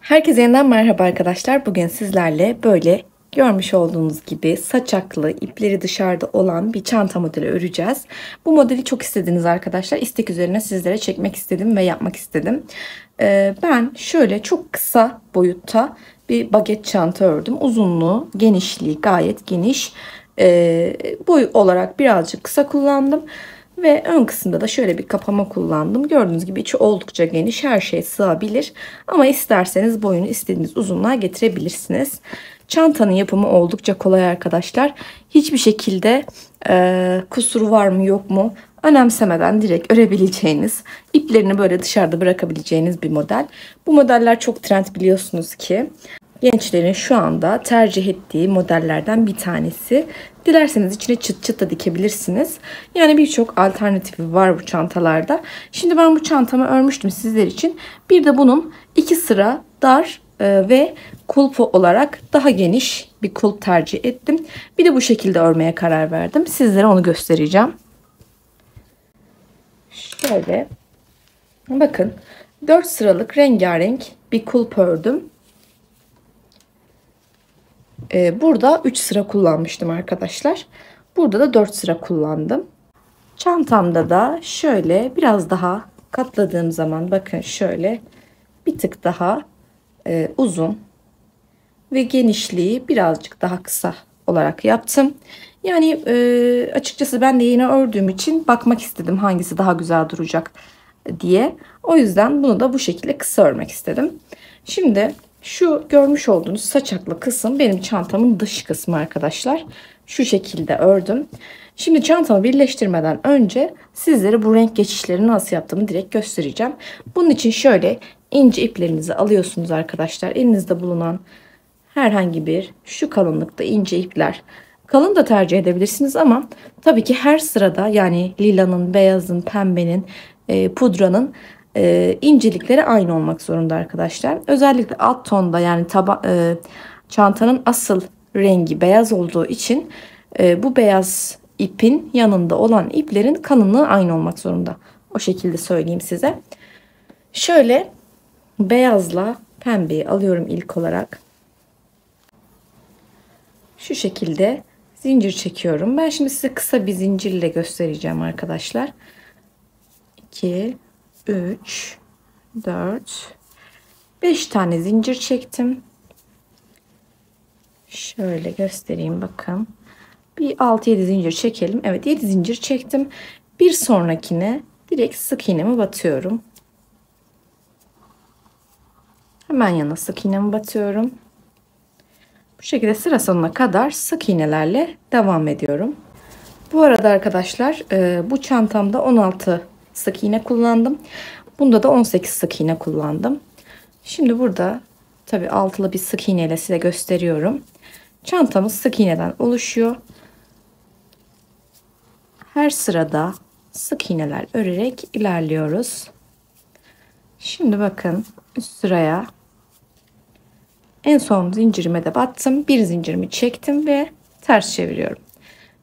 Herkese yeniden merhaba arkadaşlar. Bugün sizlerle böyle görmüş olduğunuz gibi saçaklı, ipleri dışarıda olan bir çanta modeli öreceğiz. Bu modeli çok istediniz arkadaşlar. İstek üzerine sizlere çekmek istedim ve yapmak istedim. Ben şöyle çok kısa boyutta bir baget çanta ördüm. Uzunluğu, genişliği gayet geniş. Boy olarak birazcık kısa kullandım. Ve ön kısımda da şöyle bir kapama kullandım. Gördüğünüz gibi içi oldukça geniş, her şey sığabilir. Ama isterseniz boyunu istediğiniz uzunluğa getirebilirsiniz. Çantanın yapımı oldukça kolay arkadaşlar. Hiçbir şekilde kusuru var mı yok mu önemsemeden direkt örebileceğiniz, iplerini böyle dışarıda bırakabileceğiniz bir model. Bu modeller çok trend biliyorsunuz ki. Gençlerin şu anda tercih ettiği modellerden bir tanesi. Dilerseniz içine çıt çıt da dikebilirsiniz. Yani birçok alternatifi var bu çantalarda. Şimdi ben bu çantamı örmüştüm sizler için. Bir de bunun iki sıra dar ve kulpu olarak daha geniş bir kulp tercih ettim. Bir de bu şekilde örmeye karar verdim. Sizlere onu göstereceğim. Şöyle bakın 4 sıralık rengarenk bir kulp ördüm. Burada 3 sıra kullanmıştım arkadaşlar. Burada da 4 sıra kullandım. Çantamda da şöyle biraz daha katladığım zaman bakın şöyle bir tık daha uzun ve genişliği birazcık daha kısa olarak yaptım. Yani açıkçası ben de yeni ördüğüm için bakmak istedim hangisi daha güzel duracak diye. O yüzden bunu da bu şekilde kısa örmek istedim. Şimdi şu görmüş olduğunuz saçaklı kısım benim çantamın dış kısmı arkadaşlar. Şu şekilde ördüm. Şimdi çantamı birleştirmeden önce sizlere bu renk geçişlerini nasıl yaptığımı direkt göstereceğim. Bunun için şöyle ince iplerinizi alıyorsunuz arkadaşlar. Elinizde bulunan herhangi bir şu kalınlıkta ince ipler. Kalın da tercih edebilirsiniz ama tabii ki her sırada yani lilanın, beyazın, pembenin, pudranın incelikleri aynı olmak zorunda arkadaşlar. Özellikle alt tonda yani çantanın asıl rengi beyaz olduğu için bu beyaz ipin yanında olan iplerin kalınlığı aynı olmak zorunda. O şekilde söyleyeyim size. Şöyle beyazla pembeyi alıyorum ilk olarak. Şu şekilde zincir çekiyorum. Ben şimdi size kısa bir zincirle göstereceğim arkadaşlar. 2, 3, 4, 5 tane zincir çektim. Şöyle göstereyim bakın. Bir 6-7 zincir çekelim. Evet 7 zincir çektim. Bir sonrakine direkt sık iğnemi batıyorum. Hemen yana sık iğnemi batıyorum. Bu şekilde sıra sonuna kadar sık iğnelerle devam ediyorum. Bu arada arkadaşlar bu çantamda 16 sık iğne kullandım. Bunda da 18 sık iğne kullandım. Şimdi burada tabi altılı bir sık iğne ile size gösteriyorum. Çantamız sık iğneden oluşuyor. Her sırada sık iğneler örerek ilerliyoruz. Şimdi bakın üst sıraya en son zincirime de battım. Bir zincirimi çektim ve ters çeviriyorum.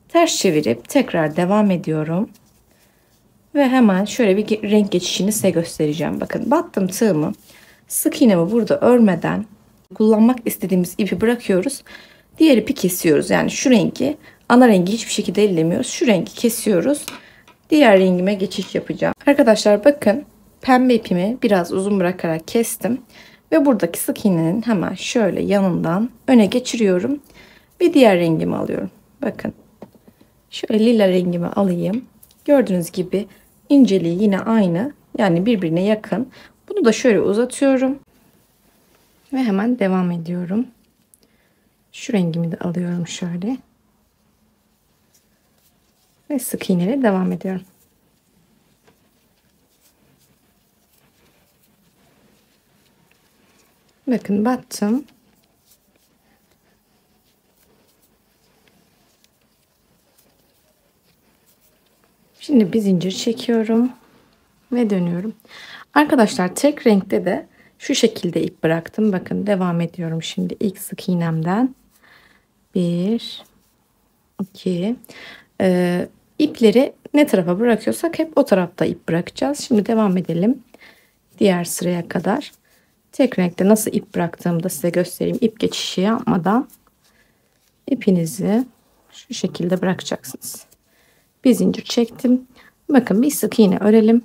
Ters çevirip tekrar devam ediyorum. Ve hemen şöyle bir renk geçişini size göstereceğim. Bakın battım tığımı. Sık iğnemi burada örmeden kullanmak istediğimiz ipi bırakıyoruz. Diğer ipi kesiyoruz. Yani şu rengi, ana rengi hiçbir şekilde ellemiyoruz. Şu rengi kesiyoruz. Diğer rengime geçiş yapacağım. Arkadaşlar bakın pembe ipimi biraz uzun bırakarak kestim. Ve buradaki sık iğnenin hemen şöyle yanından öne geçiriyorum. Ve diğer rengimi alıyorum. Bakın şöyle lila rengimi alayım. Gördüğünüz gibi inceliği yine aynı. Yani birbirine yakın. Bunu da şöyle uzatıyorum. Ve hemen devam ediyorum. Şu rengimi de alıyorum şöyle. Ve sık iğneyle devam ediyorum. Bakın battım. Şimdi bir zincir çekiyorum. Ve dönüyorum. Arkadaşlar tek renkte de şu şekilde ip bıraktım. Bakın devam ediyorum şimdi ilk sık iğnemden. 1, 2. İpleri ne tarafa bırakıyorsak hep o tarafta ip bırakacağız. Şimdi devam edelim. Diğer sıraya kadar. tek renkte nasıl ip bıraktığımı da size göstereyim. İp geçişi yapmadan ipinizi şu şekilde bırakacaksınız. Bir zincir çektim. Bakın bir sık iğne örelim.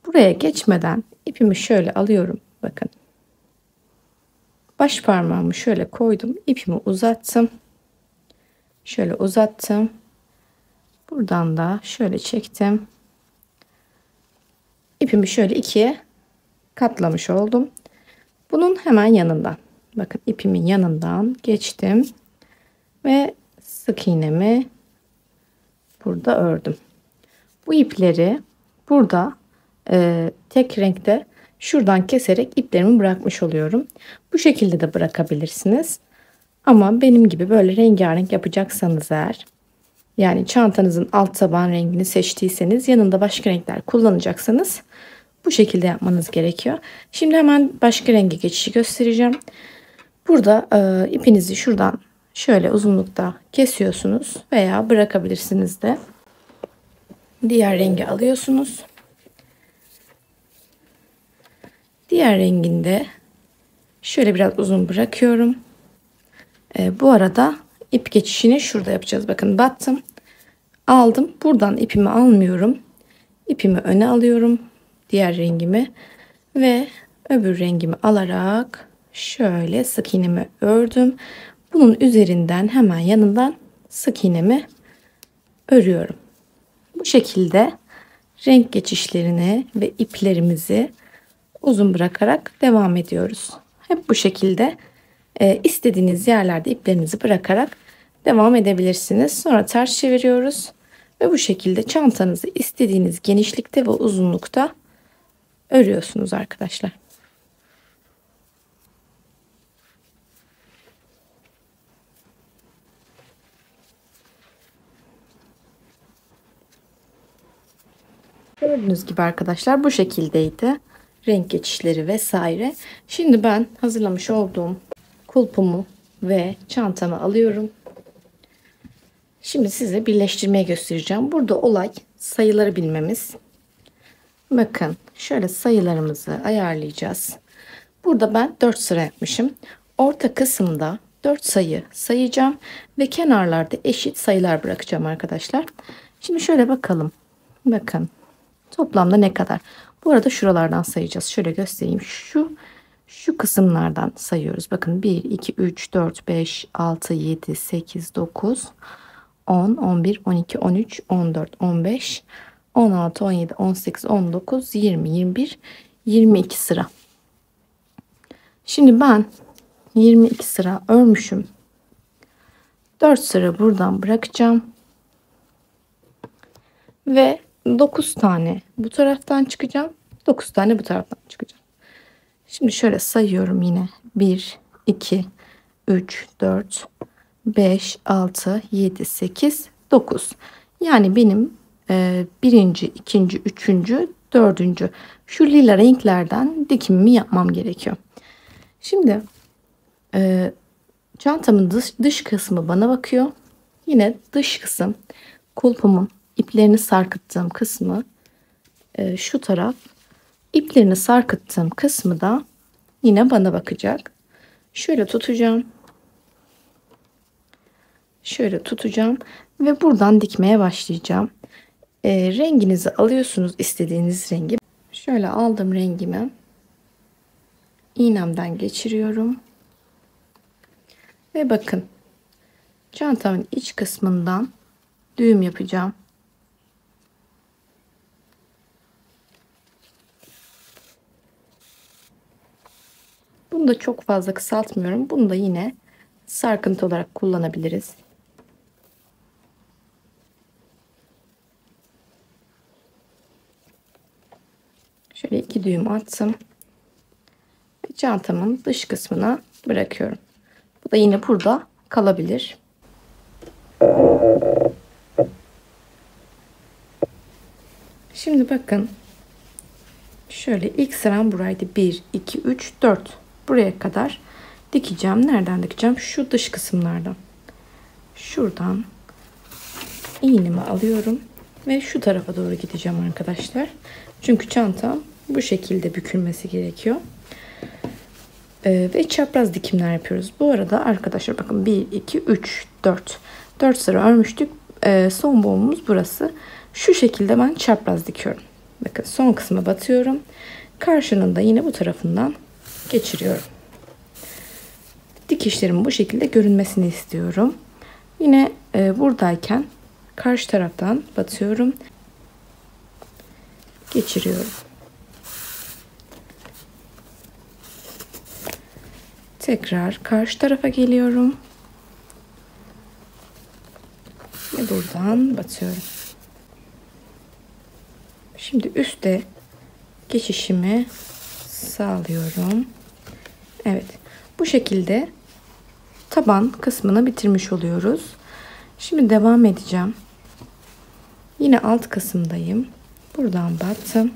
Buraya geçmeden ipimi şöyle alıyorum. Bakın. Baş parmağımı şöyle koydum. İpimi uzattım. Şöyle uzattım. Buradan da şöyle çektim. İpimi şöyle ikiye katlamış oldum. Bunun hemen yanından. Bakın ipimin yanından geçtim. Ve sık iğnemi burada ördüm. Bu ipleri burada tek renkte şuradan keserek iplerimi bırakmış oluyorum. Bu şekilde de bırakabilirsiniz. Ama benim gibi böyle rengarenk yapacaksanız eğer, yani çantanızın alt taban rengini seçtiyseniz, yanında başka renkler kullanacaksanız bu şekilde yapmanız gerekiyor. Şimdi hemen başka renge geçişi göstereceğim. Burada ipinizi şuradan şöyle uzunlukta kesiyorsunuz veya bırakabilirsiniz de. Diğer rengi alıyorsunuz. Diğer renginde şöyle biraz uzun bırakıyorum. Bu arada ip geçişini şurada yapacağız. Bakın battım. Aldım. Buradan ipimi almıyorum. İpimi öne alıyorum. Diğer rengimi ve öbür rengimi alarak şöyle sık iğnemi ördüm. Bunun üzerinden hemen yanından sık iğnemi örüyorum. Bu şekilde renk geçişlerini ve iplerimizi uzun bırakarak devam ediyoruz. Hep bu şekilde istediğiniz yerlerde iplerinizi bırakarak devam edebilirsiniz. Sonra ters çeviriyoruz ve bu şekilde çantanızı istediğiniz genişlikte ve uzunlukta örüyorsunuz arkadaşlar. Gördüğünüz gibi arkadaşlar bu şekildeydi. Renk geçişleri vesaire. Şimdi ben hazırlamış olduğum kulpumu ve çantamı alıyorum. Şimdi size birleştirmeyi göstereceğim. Burada olay sayıları bilmemiz. Bakın şöyle sayılarımızı ayarlayacağız. Burada ben 4 sıra yapmışım. Orta kısımda 4 sayı sayacağım ve kenarlarda eşit sayılar bırakacağım arkadaşlar. Şimdi şöyle bakalım. Bakın toplamda ne kadar? Bu arada şuralardan sayacağız. Şöyle göstereyim. Şu kısımlardan sayıyoruz. Bakın 1, 2, 3, 4, 5, 6, 7, 8, 9, 10, 11, 12, 13, 14, 15, 16, 17, 18, 19, 20, 21, 22 sıra. Şimdi ben 22 sıra örmüşüm. 4 sıra buradan bırakacağım. Ve 9 tane bu taraftan çıkacağım. 9 tane bu taraftan çıkacağım. Şimdi şöyle sayıyorum yine. 1, 2, 3, 4, 5, 6, 7, 8, 9. Yani benim birinci, ikinci, üçüncü, dördüncü şu lila renklerden dikimimi yapmam gerekiyor. Şimdi çantamın dış kısmı bana bakıyor. Yine dış kısım kulpumun iplerini sarkıttığım kısmı şu taraf. İplerini sarkıttığım kısmı da yine bana bakacak. Şöyle tutacağım. Şöyle tutacağım ve buradan dikmeye başlayacağım. Renginizi alıyorsunuz, istediğiniz rengi. Şöyle aldım rengimi. İğnemden geçiriyorum. Ve bakın çantamın iç kısmından düğüm yapacağım. Bunu da çok fazla kısaltmıyorum. Bunu da yine sarkıntı olarak kullanabiliriz. Şöyle 2 düğüm attım. Ve çantamın dış kısmına bırakıyorum. Bu da yine burada kalabilir. Şimdi bakın. Şöyle ilk sıram buraydı. 1, 2, 3, 4. Buraya kadar dikeceğim. Nereden dikeceğim? Şu dış kısımlardan. Şuradan iğnemi alıyorum. Ve şu tarafa doğru gideceğim arkadaşlar. Çünkü çantam bu şekilde bükülmesi gerekiyor. Ve çapraz dikimler yapıyoruz. Bu arada arkadaşlar bakın 1, 2, 3, 4. 4 sıra örmüştük. Son boğumumuz burası. Şu şekilde ben çapraz dikiyorum. Bakın son kısma batıyorum. Karşının da yine bu tarafından geçiriyorum. Dikişlerin bu şekilde görünmesini istiyorum. Yine buradayken karşı taraftan batıyorum. Geçiriyorum. Tekrar karşı tarafa geliyorum. Ve buradan batıyorum. Şimdi üstte geçişimi sağlıyorum. Evet. Bu şekilde taban kısmını bitirmiş oluyoruz. Şimdi devam edeceğim. Yine alt kısımdayım. Buradan battım.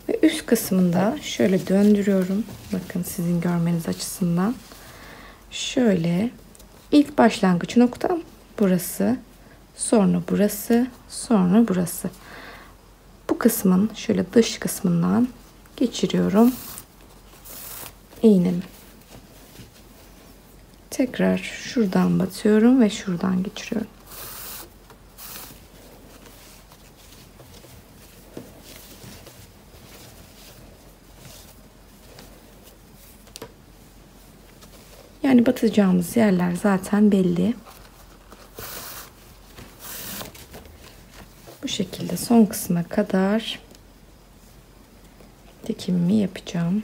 Ve üst kısmında şöyle döndürüyorum. Bakın sizin görmeniz açısından. Şöyle ilk başlangıç noktam burası. Sonra burası. Sonra burası. Bu kısmın şöyle dış kısmından geçiriyorum. İğnemi. Tekrar şuradan batıyorum ve şuradan geçiriyorum. Yani batacağımız yerler zaten belli. Bu şekilde son kısma kadar dikimimi yapacağım.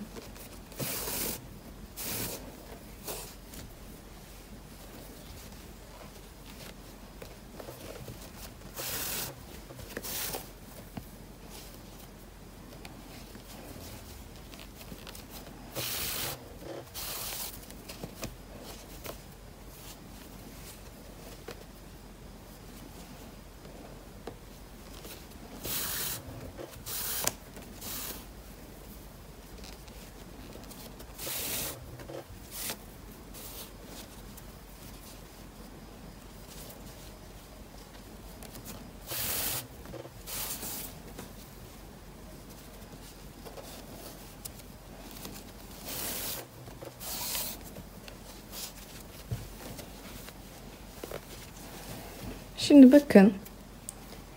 Şimdi bakın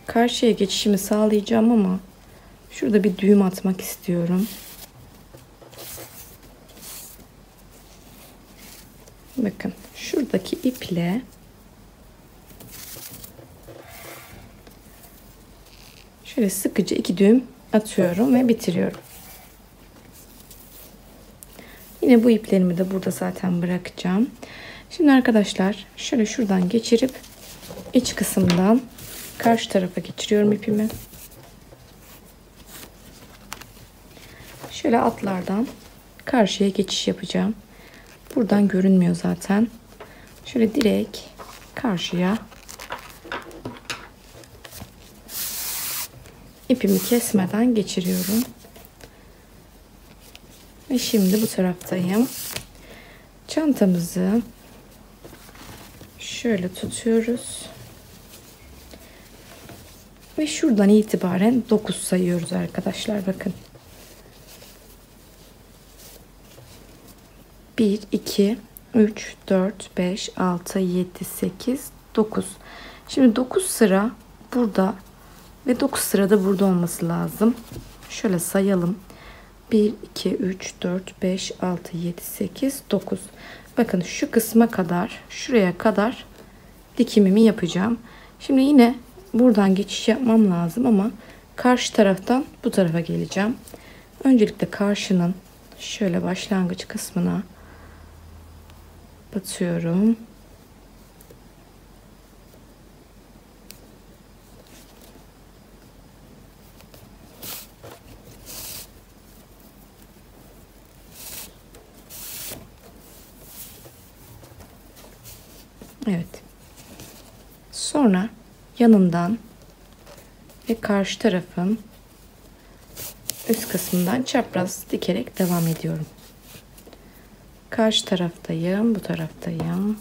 karşıya geçişimi sağlayacağım ama şurada bir düğüm atmak istiyorum. Bakın şuradaki iple şöyle sıkıca 2 düğüm atıyorum ve bitiriyorum. Yine bu iplerimi de burada zaten bırakacağım. Şimdi arkadaşlar şöyle şuradan geçirip iç kısımdan karşı tarafa geçiriyorum ipimi. Şöyle altlardan karşıya geçiş yapacağım. Buradan görünmüyor zaten. Şöyle direkt karşıya ipimi kesmeden geçiriyorum. Ve şimdi bu taraftayım. Çantamızı şöyle tutuyoruz. Ve şuradan itibaren 9 sayıyoruz arkadaşlar. Bakın. 1, 2, 3, 4, 5, 6, 7, 8, 9. Şimdi 9 sıra burada ve 9 sıra da burada olması lazım. Şöyle sayalım. 1, 2, 3, 4, 5, 6, 7, 8, 9. Bakın şu kısma kadar, şuraya kadar dikimimi yapacağım. Şimdi yine buradan geçiş yapmam lazım ama karşı taraftan bu tarafa geleceğim. Öncelikle karşının şöyle başlangıç kısmına batıyorum. Evet. Sonra yanından ve karşı tarafın üst kısmından çapraz dikerek devam ediyorum. Karşı taraftayım, bu taraftayım.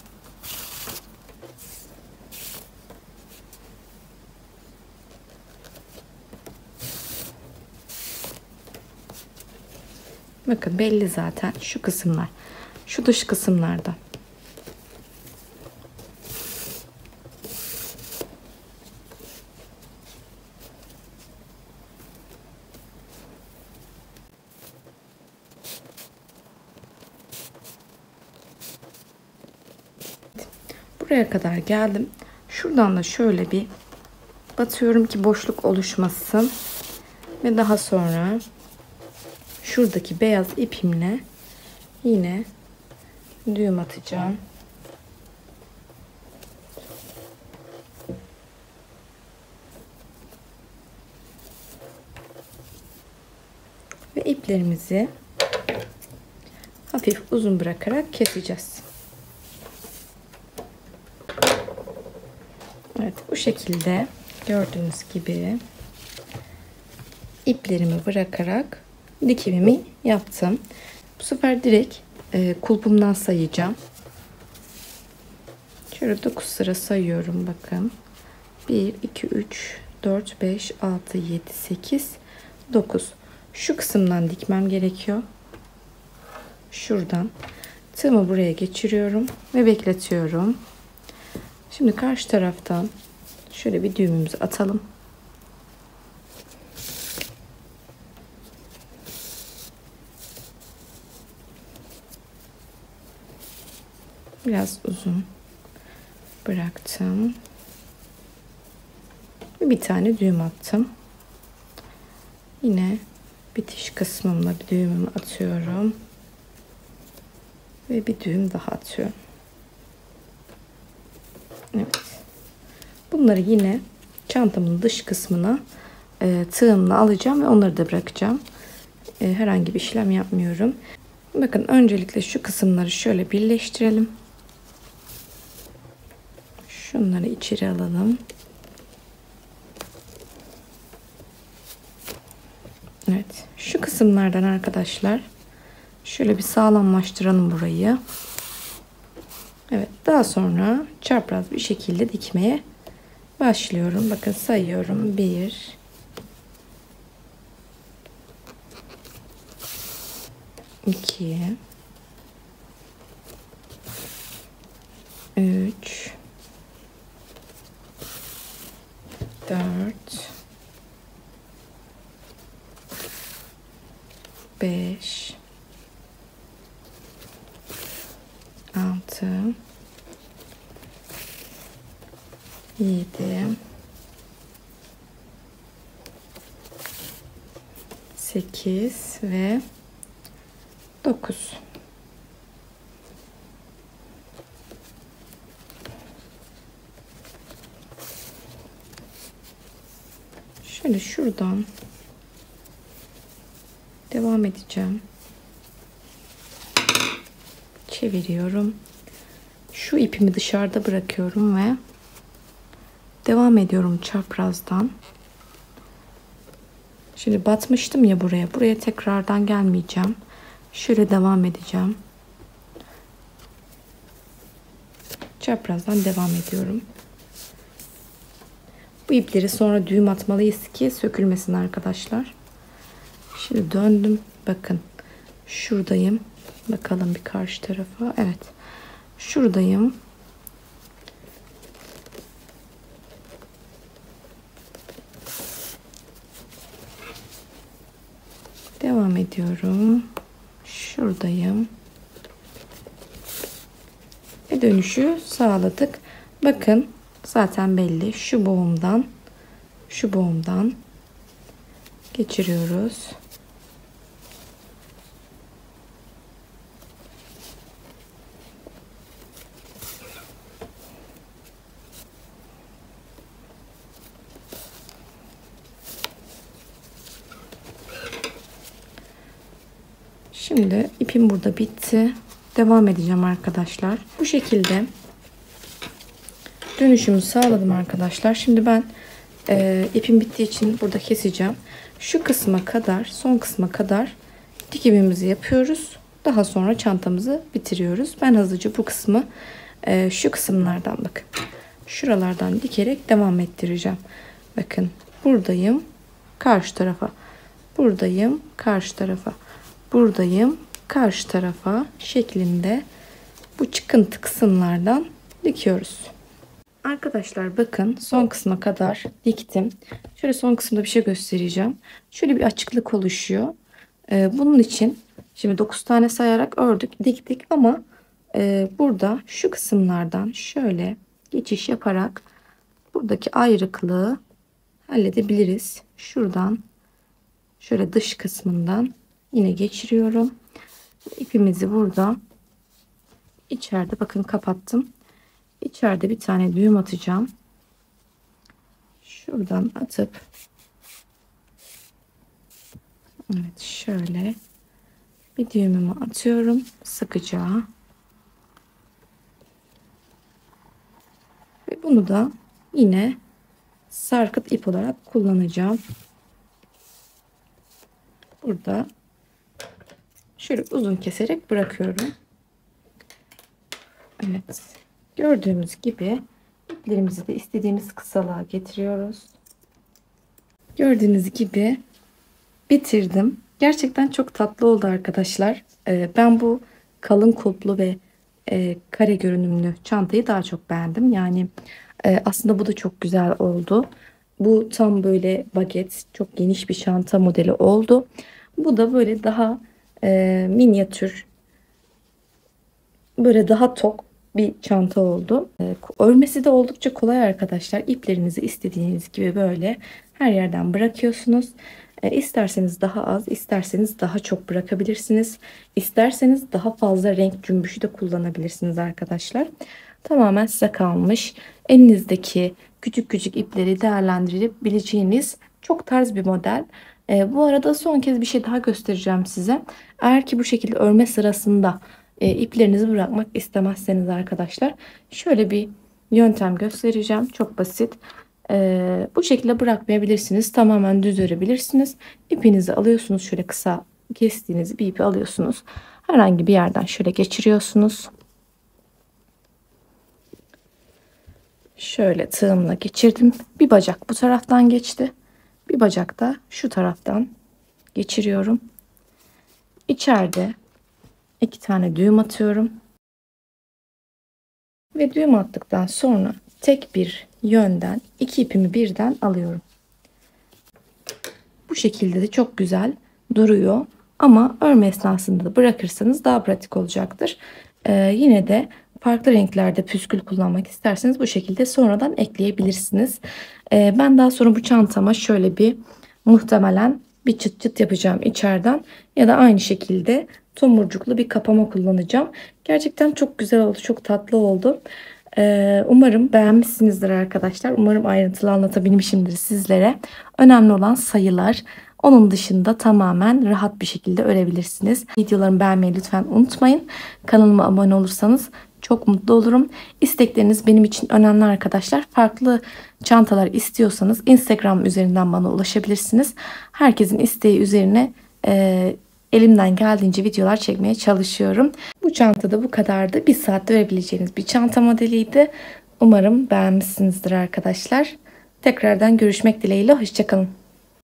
Bakın belli zaten şu kısımlar. Şu dış kısımlarda. Buraya kadar geldim. Şuradan da şöyle bir batıyorum ki boşluk oluşmasın. Ve daha sonra şuradaki beyaz ipimle yine düğüm atacağım. Ve iplerimizi hafif uzun bırakarak keseceğiz. Evet, bu şekilde gördüğünüz gibi iplerimi bırakarak dikimimi yaptım. Bu sefer direkt kulpumdan sayacağım. Şöyle 9 sıra sayıyorum bakın. 1, 2, 3, 4, 5, 6, 7, 8, 9. Şu kısımdan dikmem gerekiyor. Şuradan tığımı buraya geçiriyorum ve bekletiyorum. Şimdi karşı taraftan şöyle bir düğümümüzü atalım. Biraz uzun bıraktım. Bir tane düğüm attım. Yine bitiş kısmımla bir düğümümü atıyorum. Ve bir düğüm daha atıyorum. Evet. Bunları yine çantamın dış kısmına tığımla alacağım ve onları da bırakacağım. Herhangi bir işlem yapmıyorum. Bakın öncelikle şu kısımları şöyle birleştirelim. Şunları içeri alalım. Evet. Şu kısımlardan arkadaşlar şöyle bir sağlamlaştıralım burayı. Evet. Daha sonra çapraz bir şekilde dikmeye başlıyorum. Bakın sayıyorum. 1, 2, 3, 4, 5, 6, 7, 8 ve 9. Şöyle şuradan devam edeceğim. Çeviriyorum. Şu ipimi dışarıda bırakıyorum ve devam ediyorum çaprazdan. Şimdi batmıştım ya buraya. Buraya tekrardan gelmeyeceğim. Şöyle devam edeceğim. Çaprazdan devam ediyorum. Bu ipleri sonra düğüm atmalıyız ki sökülmesin arkadaşlar. Şimdi döndüm. Bakın. Şuradayım. Bakalım bir karşı tarafa. Evet. Şuradayım. Devam ediyorum. Şuradayım. Ve dönüşü sağladık. Bakın zaten belli. Şu boğumdan geçiriyoruz. Şimdi ipim burada bitti. Devam edeceğim arkadaşlar. Bu şekilde dönüşümü sağladım arkadaşlar. Şimdi ben ipim bittiği için burada keseceğim. Şu kısma kadar, son kısma kadar dikimimizi yapıyoruz. Daha sonra çantamızı bitiriyoruz. Ben hızlıca bu kısmı şu kısımlardan bakın. Şuralardan dikerek devam ettireceğim. Bakın buradayım. Karşı tarafa. Buradayım. Karşı tarafa. buradayım. Karşı tarafa şeklinde bu çıkıntı kısımlardan dikiyoruz. Arkadaşlar bakın son kısma kadar diktim. Şöyle son kısımda bir şey göstereceğim. Şöyle bir açıklık oluşuyor. Bunun için şimdi 9 tane sayarak ördük, diktik ama burada şu kısımlardan şöyle geçiş yaparak buradaki ayrıklığı halledebiliriz. Şuradan şöyle dış kısmından yine geçiriyorum. İpimizi burada içeride bakın kapattım. İçeride bir tane düğüm atacağım. Şuradan atıp evet şöyle bir düğümümü atıyorum sıkıca. Ve bunu da yine sarkıt ip olarak kullanacağım. Burada şöyle uzun keserek bırakıyorum. Evet. Gördüğümüz gibi iplerimizi de istediğimiz kısalığa getiriyoruz. Gördüğünüz gibi bitirdim. Gerçekten çok tatlı oldu arkadaşlar. Ben bu kalın kulplu ve kare görünümlü çantayı daha çok beğendim. Yani aslında bu da çok güzel oldu. Bu tam böyle baget, çok geniş bir çanta modeli oldu. Bu da böyle daha minyatür, böyle daha tok bir çanta oldu. Örmesi de oldukça kolay arkadaşlar. İplerinizi istediğiniz gibi böyle her yerden bırakıyorsunuz. İsterseniz daha az, isterseniz daha çok bırakabilirsiniz. İsterseniz daha fazla renk cümbüşü de kullanabilirsiniz arkadaşlar. Tamamen size kalmış. Elinizdeki küçük küçük ipleri değerlendirebileceğiniz çok tarz bir model. Bu arada son kez bir şey daha göstereceğim size. Eğer ki bu şekilde örme sırasında iplerinizi bırakmak istemezseniz arkadaşlar şöyle bir yöntem göstereceğim. Çok basit. Bu şekilde bırakmayabilirsiniz. Tamamen düz örebilirsiniz. İpinizi alıyorsunuz. Şöyle kısa kestiğiniz bir ipi alıyorsunuz. Herhangi bir yerden şöyle geçiriyorsunuz. Şöyle tığımla geçirdim. Bir bacak bu taraftan geçti. Bir bacak da şu taraftan geçiriyorum. İçeride 2 tane düğüm atıyorum. Ve düğüm attıktan sonra tek bir yönden 2 ipimi birden alıyorum. Bu şekilde de çok güzel duruyor. Ama örme esnasında da bırakırsanız daha pratik olacaktır. Yine de farklı renklerde püskül kullanmak isterseniz bu şekilde sonradan ekleyebilirsiniz. Ben daha sonra bu çantama şöyle bir muhtemelen bir çıt çıt yapacağım içeriden. Ya da aynı şekilde tomurcuklu bir kapama kullanacağım. Gerçekten çok güzel oldu. Çok tatlı oldu. Umarım beğenmişsinizdir arkadaşlar. Umarım ayrıntılı anlatabilmişimdir sizlere. Önemli olan sayılar. Onun dışında tamamen rahat bir şekilde örebilirsiniz. Videolarımı beğenmeyi lütfen unutmayın. Kanalıma abone olursanız çok mutlu olurum. İstekleriniz benim için önemli arkadaşlar. Farklı çantalar istiyorsanız Instagram üzerinden bana ulaşabilirsiniz. Herkesin isteği üzerine elimden geldiğince videolar çekmeye çalışıyorum. Bu çantada bu kadardı. Bir saatte örebileceğiniz bir çanta modeliydi. Umarım beğenmişsinizdir arkadaşlar. Tekrardan görüşmek dileğiyle. Hoşça kalın.